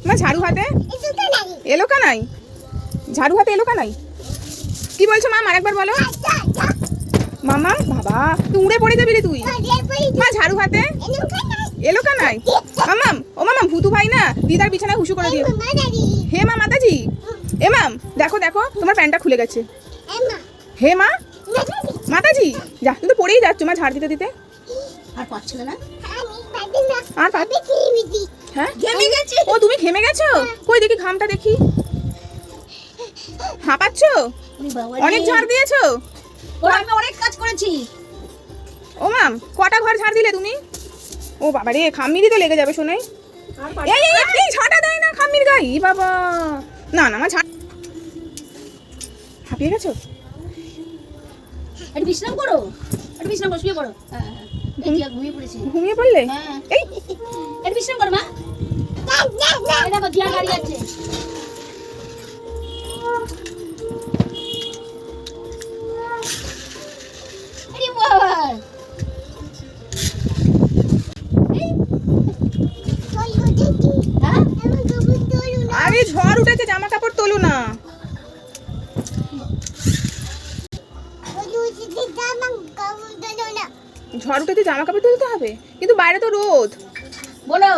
মা ঝাড়ু হাতে এলো কানাই, ঝাড়ু হাতে এলো কানাই। কি বলছো মা, আরেকবার বলো। মামা বাবা তুই উড়ে পড়ে যাবি রে তুই। মা ঝাড়ু হাতে এলো কানাই। মামাম ও মামাম ভুতু ভাই না দিদার বিছানায় হুসু করে দিয়ে। হে মা মাতাজি, এ মাম দেখো দেখো তোমার প্যান্টটা খুলে গেছে। হে মা মাতাজি, যা তুই তো পড়েই যাচ্ছ মা ঝাড় দিতে দিতে। আর পাচ্ছিল না, আর হ্যাঁ ঘেমে গেছে। ও তুমি ঘেমে গেছো, কই দেখি ঘামটা দেখি। হাঁপাচ্ছ, অনেক ঝাড় দিয়েছো। আমি অনেক কাজ করেছি। ও মাম কটা ঘর ঝাড় দিলে তুমি? ও বাবা রে খাম্মিরই তো লেগে যাবে শোনাই। এই এই এই ঝাঁটা দেয় না খাম্মির গায়ে বাবা। না না মা ঝাড়, হাঁপিয়ে গেছো। একটু বিশ্রাম করো, একটু বিশ্রাম করো, শুয়ে পড়ো। ঘুমিয়ে পড়েছি। ঘুমিয়ে পড়লে? এই একটু বিশ্রাম করো মা। এটা বদলা গাড়ি আছে। আরে বাবা আরে ঝড় উঠেছে, জামা কাপড় তোলো না। ঝড় উঠেছে জামা কাপড় তুলতে হবে, কিন্তু বাইরে তো রোদ। বলো